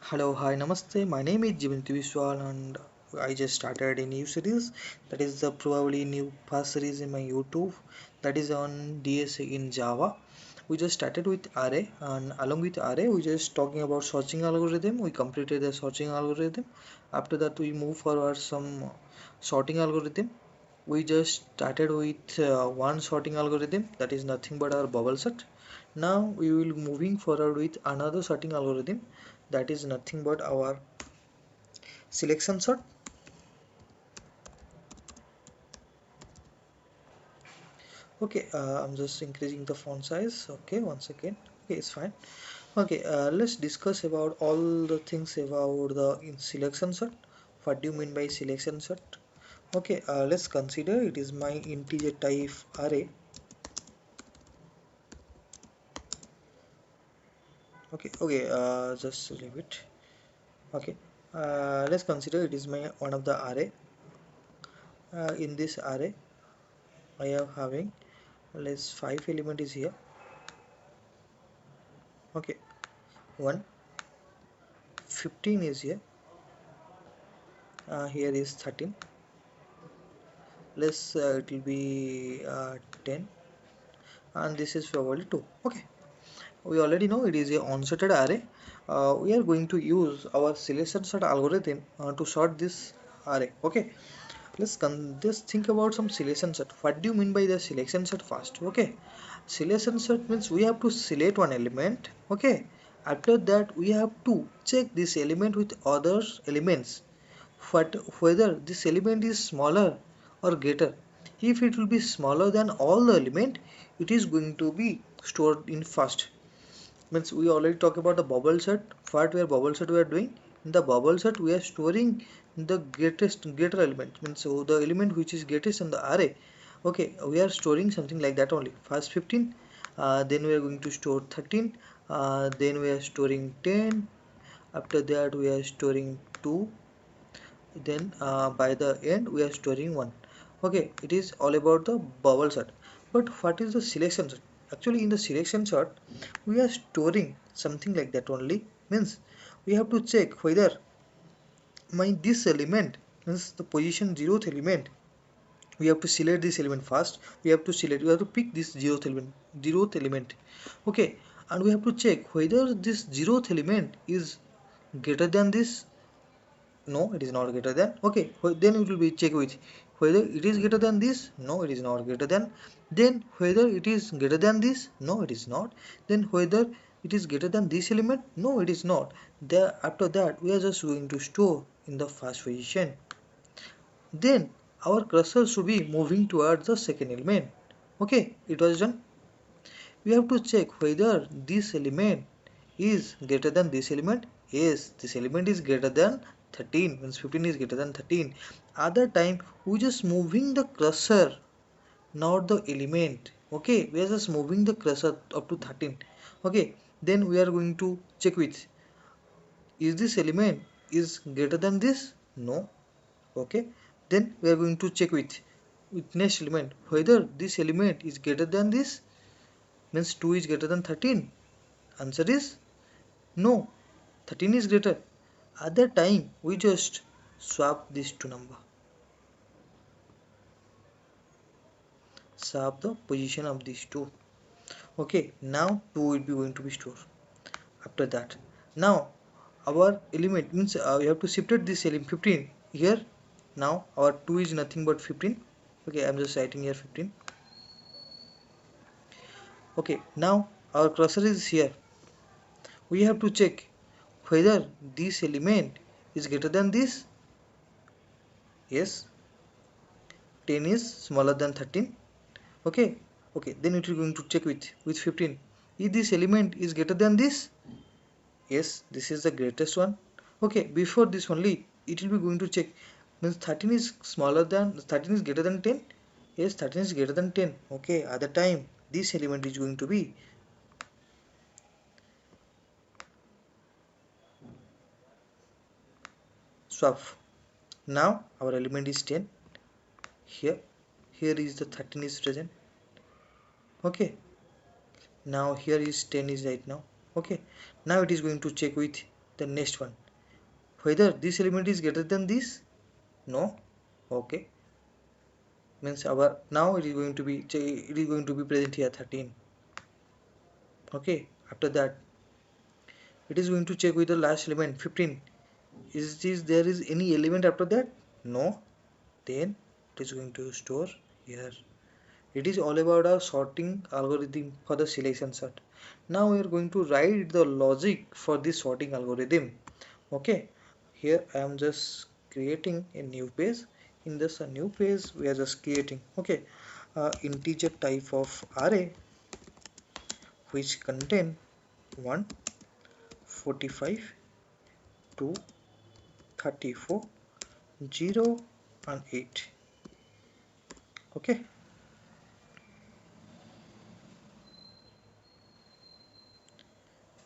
Hello, hi, namaste. My name is Jivanti Vishwal, and I just started a new series that is the probably new first series in my YouTube that is on DSA in Java. We just started with array, and along with array, we just talking about searching algorithm. We completed the searching algorithm. After that, we move forward some sorting algorithm. We just started with one sorting algorithm that is nothing but our bubble set. Now we will moving forward with another sorting algorithm that is nothing but our selection sort. Okay, I'm just increasing the font size. Okay, one second. Okay, it's fine. Okay, let's discuss about all the things about the in selection sort. What do you mean by selection sort? Okay, let's consider it is my integer type array. Okay, just leave it. Okay, let's consider it is my one of the array. In this array I am having let's 5 element is here. Okay, 1 15 is here. Here is 13. Let's it will be 10, and this is probably 2. Okay, we already know it is a unsorted array. We are going to use our selection sort algorithm to sort this array. Okay, just think about some selection set. What do you mean by the selection set first? Okay, selection set means we have to select one element. Okay, after that we have to check this element with other elements, whether this element is smaller or greater. If it will be smaller than all the element, it is going to be stored in first. Means we already talked about the bubble set. What we are bubble set we are doing? In the bubble set we are storing the greater element. Means so the element which is greatest in the array. Okay, we are storing something like that only. First 15, then we are going to store 13, then we are storing 10. After that we are storing 2, then by the end we are storing 1. Okay, it is all about the bubble sort. But what is the selection sort? Actually in the selection sort we are storing something like that only. Means we have to check whether my this element, means the position 0th element, we have to select this element first. We have to pick this 0th element. Okay, and we have to check whether this 0th element is greater than this. No, it is not greater than. Okay, then it will be check with whether it is greater than this. No, it is not greater than. Then whether it is greater than this. No, it is not. Then whether it is greater than this element. No, it is not. There, after that we are just going to store in the first position. Then our cursor should be moving towards the second element. Okay, it was done. We have to check whether this element is greater than this element. Yes, this element is greater than 13, means 15 is greater than 13. Other time we just moving the cursor, not the element. Okay, we are just moving the cursor up to 13. Okay, then we are going to check with, is this element is greater than this? No. Okay, then we are going to check with next element whether this element is greater than this, means 2 is greater than 13. Answer is no, 13 is greater. At that time, we just swap these two number. Swap the position of these two. Okay, now 2 will be going to be stored. After that, now our element means we have to shift this element 15 here. Now our 2 is nothing but 15. Okay, I'm just writing here 15. Okay, now our cursor is here. We have to check whether this element is greater than this. Yes, 10 is smaller than 13. Okay, then it is going to check with 15, if this element is greater than this. Yes, this is the greatest one. Okay, before this only it will be going to check, means 13 is smaller than 13 is greater than 10. Yes, 13 is greater than 10. Okay, at the time this element is going to be swap. Now our element is 10 here. Here is the 13 is present. Okay, now here is 10 is right now. Okay, now it is going to check with the next one, whether this element is greater than this. No. Okay, means our now it is going to be present here 13. Okay, after that it is going to check with the last element 15. There is any element after that? No. Then it is going to store here. It is all about our sorting algorithm for the selection sort. Now we are going to write the logic for this sorting algorithm. Okay, here I am just creating a new page. In this a new page we are just creating, okay, integer type of array which contain 1, 45, 2, 34, 0 and 8. Okay,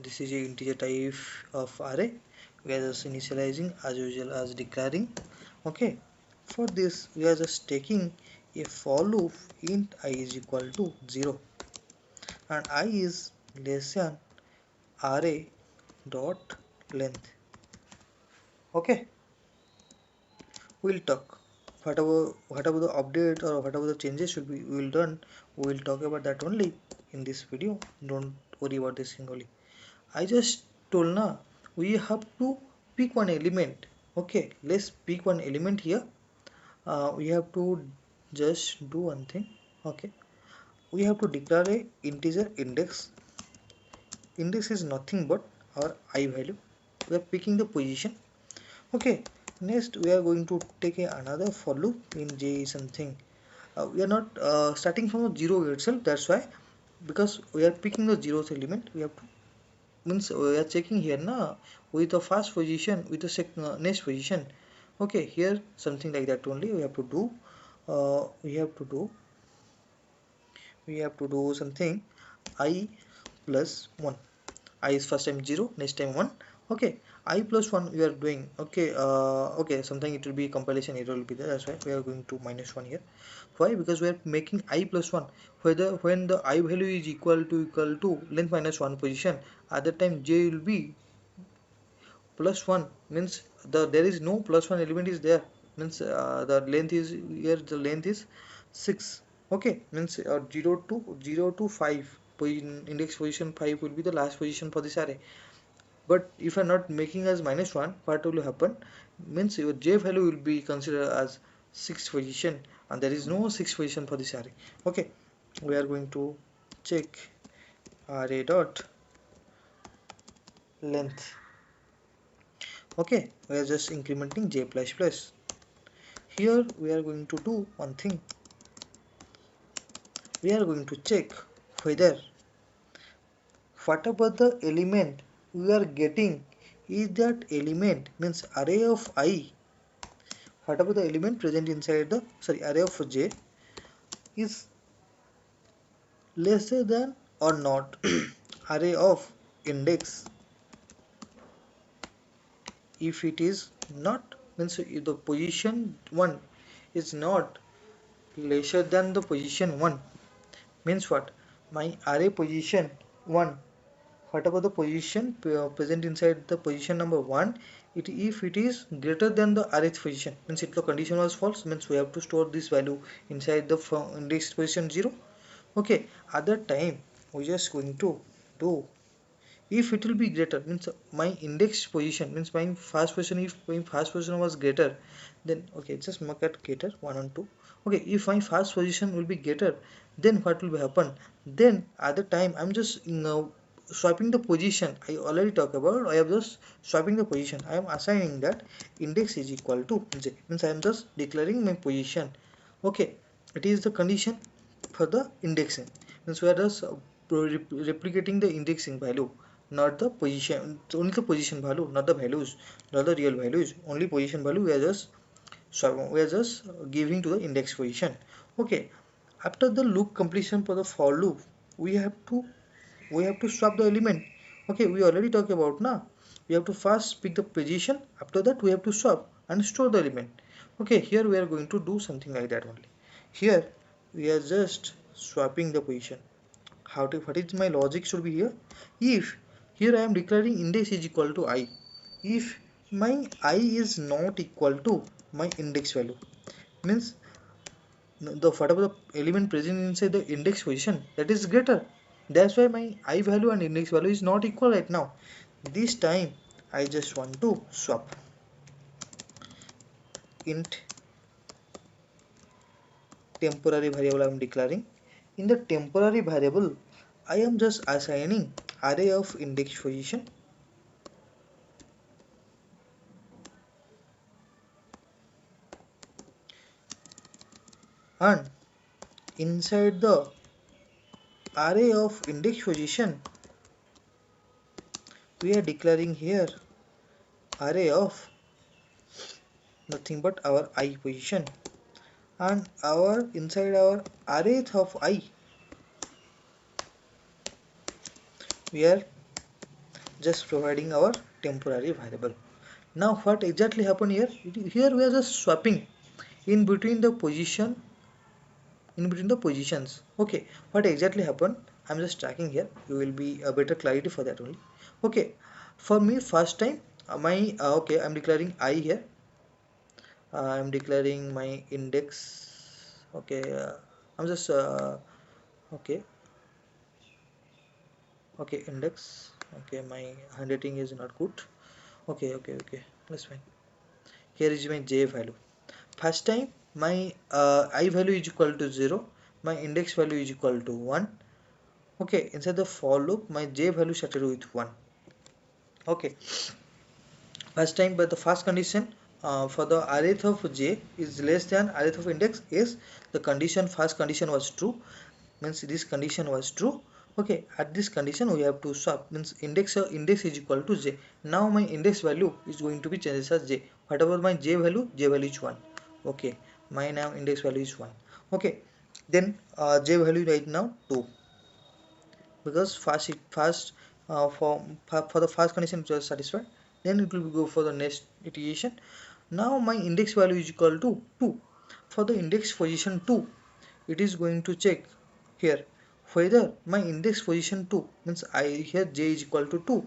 this is a integer type of array. We are just initializing as usual as declaring. Okay, for this we are just taking a for loop int I is equal to 0 and I is less than array dot length. Okay, we'll talk whatever the update or whatever the changes should be we will done. We will talk about that only in this video. Don't worry about this thing only. I just told na we have to pick one element. Okay, let's pick one element here. We have to just do one thing. Okay, we have to declare a integer index. Index is nothing but our I value. We are picking the position. Okay, next we are going to take another for loop in j something. We are not starting from the 0 itself, that's why, because we are picking the 0th element. We have to, means we are checking here na with the first position with the next position. Okay, here something like that only we have to do. uh, we have to do something I plus 1. I is first time 0, next time 1. Okay, I plus 1 we are doing. Okay, okay, something it will be compilation error will be there, that's why we are going to -1 here. Why? Because we are making I plus 1, whether when the I value is equal to length minus 1 position, at that time j will be plus 1, means there is no plus 1 element is there, means the length is here, the length is 6. Okay, means 0 to 5 index position 5 will be the last position for this array. But if I'm not making as -1, what will happen? Means your j value will be considered as 6th position, and there is no 6th position for this array. Okay, we are going to check array dot length. Okay, we are just incrementing j plus plus. Here we are going to do one thing. We are going to check whether whatever the element we are getting is that element, means array of I, whatever the element present inside the array of j is lesser than or not array of index. If it is not, means if the position 1 is not lesser than the position 1, means what? My array position 1, whatever the position present inside the position number 1, if it is greater than the rth position, means if the condition was false, means we have to store this value inside the index position 0. Okay, at that time we just going to do, if it will be greater, means my index position, means my first position, if my first position was greater, then okay, just mark at greater 1 and 2. Okay, if my first position will be greater, then what will be happen? Then at the time I'm just swapping the position. I already talked about, I have just swapping the position. I am assigning that index is equal to j, means I am just declaring my position. Okay, it is the condition for the indexing, means we are just replicating the indexing value, not the position, only the position value, not the values, not the real values, only position value we are just, so we are just giving to the index position. Okay, after the loop completion for the for loop, we have to swap the element. Okay, we already talked about now, we have to first pick the position, after that we have to swap and store the element. Okay, here we are going to do something like that only. Here we are just swapping the position. What is my logic should be here? If here I am declaring index is equal to I, if my I is not equal to my index value, means the whatever the element present inside the index position, that is greater. That's why my I value and index value is not equal right now. This time I just want to swap int temporary variable I am declaring. In the temporary variable, I am just assigning array of index position, and inside the array of index position, we are declaring here array of nothing but our I position, and our inside our array of I, we are just providing our temporary variable. Now what exactly happened here? Here we are just swapping in between the position, in between the positions. Okay, what exactly happened? I'm just tracking here. You will be a better clarity for that only. Okay, for me first time my okay, I'm declaring I here. I'm declaring my index. Okay, I'm just okay, okay, index. Okay, my handwriting is not good. Okay, okay, okay, that's fine. Here is my j value. First time my I value is equal to 0, my index value is equal to 1. Okay, inside the for loop my j value started with 1. Okay, first time, but the first condition for the array of j is less than array of index is the condition, first condition was true, means this condition was true. Okay, at this condition we have to swap, means index is equal to j. Now my index value is going to be changed as j. Whatever my j value is 1. Okay, my now index value is 1. Okay, then j value right now 2, because first for the first condition it was satisfied. Then it will go for the next iteration. Now my index value is equal to 2. For the index position 2, it is going to check here whether my index position 2, means I here j is equal to 2,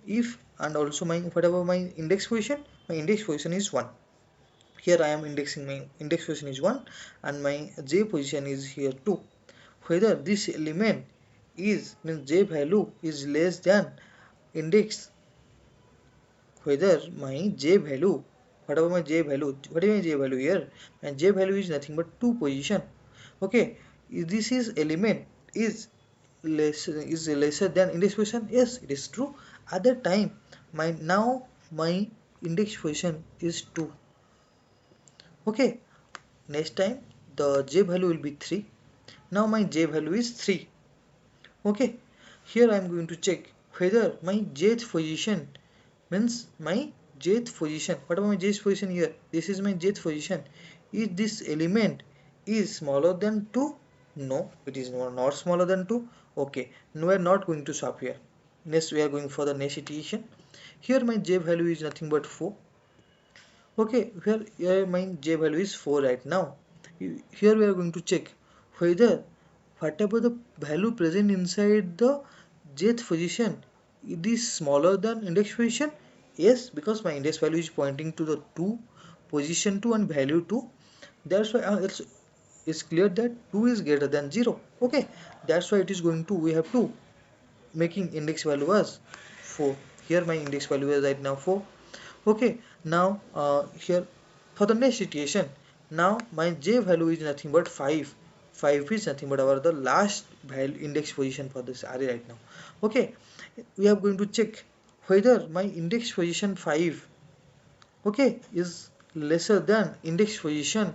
if and also my whatever my index position, my index position is 1. Here I am indexing my index position is 1 and my j position is here 2. Whether this element is, means j value is less than index, whether my j value, whatever my j value, what is my j value here, and j value is nothing but 2 position. Okay, if this is element is lesser than index position, yes, it is true. At that time my now my index position is 2. Okay, next time the j value will be 3. Now my j value is 3. Okay, here I am going to check whether my jth position, means my jth position, what about my jth position here, this is my jth position, is this element is smaller than 2? No, it is not smaller than 2. Okay, no, we are not going to swap here. Next we are going for the next iteration. Here my j value is nothing but 4. Okay, here my j value is 4 right now. Here we are going to check whether whatever the value present inside the jth position, it is smaller than index position. Yes, because my index value is pointing to the 2, position 2 and value 2. That's why it's clear that 2 is greater than 0. Okay, that's why it is going to, we have to making index value as 4. Here my index value is right now 4. Okay, now here for the next situation, now my j value is nothing but 5. 5 is nothing but our the last value index position for this array right now. Okay, we are going to check whether my index position 5, okay, is lesser than index position,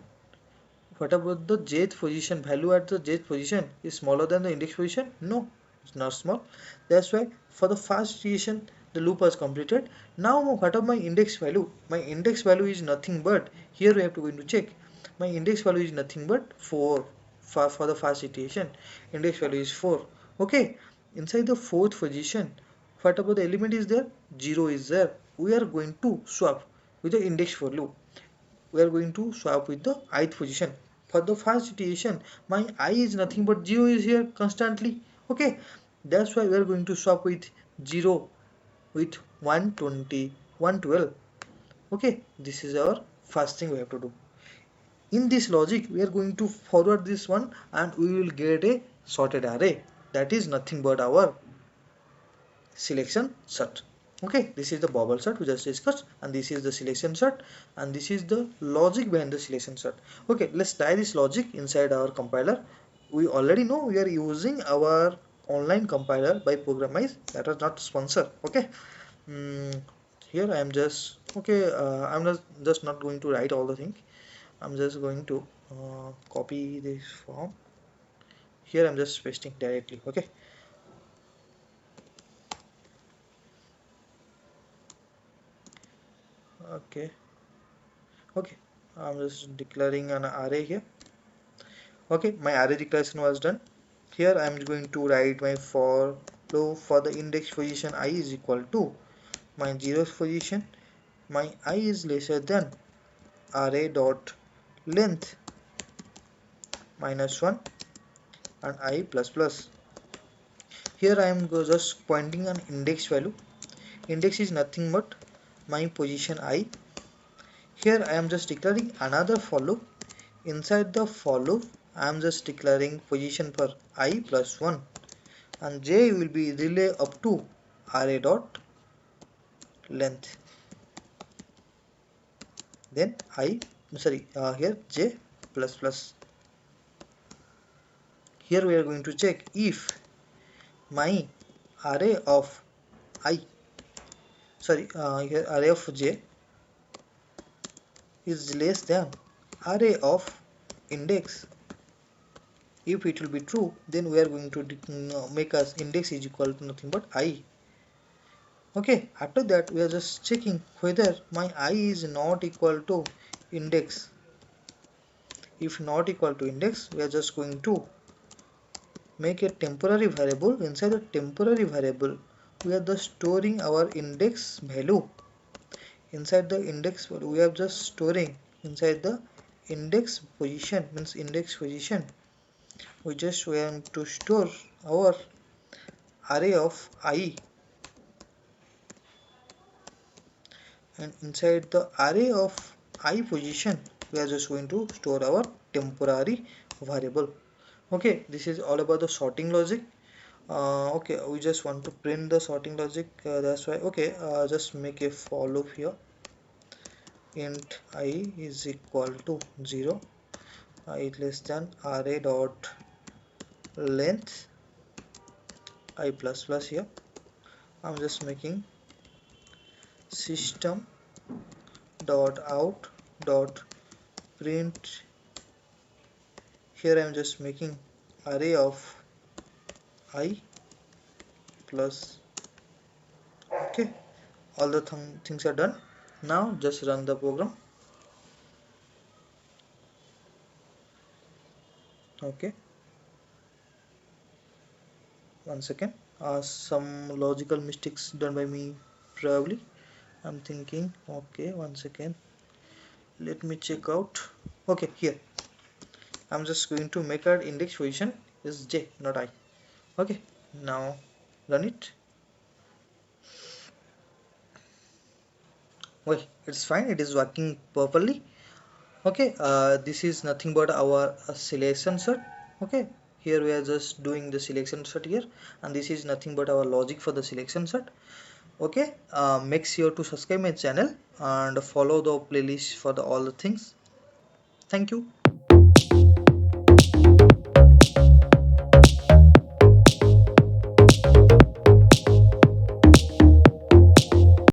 what about the jth position, value at the jth position is smaller than the index position? No, it's not small. That's why for the first iteration the loop was completed. Now what of my index value? My index value is nothing but, here we have to go into check. My index value is nothing but 4 for the first iteration. Index value is 4. Okay, inside the fourth position, what about the element is there? 0 is there. We are going to swap with the index value. We are going to swap with the ith position. For the first iteration, my I is nothing but 0 is here constantly. Okay, that's why we are going to swap with 0 with 120. 112. Okay, this is our first thing we have to do. In this logic, we are going to forward this one and we will get a sorted array. That is nothing but our selection set. Okay, this is the bubble set we just discussed, and this is the selection set, and this is the logic behind the selection set. Okay, let's try this logic inside our compiler. We already know we are using our online compiler by Programize. That was not sponsor. Okay. mm, Here I am just okay. I'm just not going to write all the things. I'm just going to copy this form. Here I'm just pasting directly. Okay. Okay. Okay, I'm just declaring an array here. Okay, my array declaration was done. Here I'm going to write my for loop for the index position I is equal to my 0th position. My I is lesser than array dot length minus 1 and I plus plus. Here I am just pointing an index value. Index is nothing but my position I. Here I am just declaring another for loop. Inside the for loop, I am just declaring position for I plus 1, and j will be relay up to array dot length. Then here j plus plus. Here we are going to check if my array of I, here array of j is less than array of index. If it will be true, then we are going to make us index is equal to nothing but I. Okay, after that we are just checking whether my I is not equal to index. If not equal to index, we are just going to make a temporary variable. Inside the temporary variable, we are just storing our index value. Inside the index value, we are just storing inside the index position, means index position. We just want to store our array of I, and inside the array of I position we are just going to store our temporary variable. Okay, this is all about the sorting logic. Okay, we just want to print the sorting logic, that's why. Okay, just make a for loop here. Int I is equal to 0, I less than array dot length I plus plus. Here I'm just making system dot out dot print. Here I am just making array of I plus. Okay, all the things are done. Now just run the program. Okay, one second. Some logical mistakes done by me probably. I'm thinking. Okay, one second. Let me check out. Okay, here I'm just going to make our index position is j, not I. Okay, now run it. Well, it's fine. It is working properly. Okay, this is nothing but our selection set. Okay, here we are just doing the selection set here, and this is nothing but our logic for the selection set. Okay, make sure to subscribe my channel and follow the playlist for all the things. Thank you.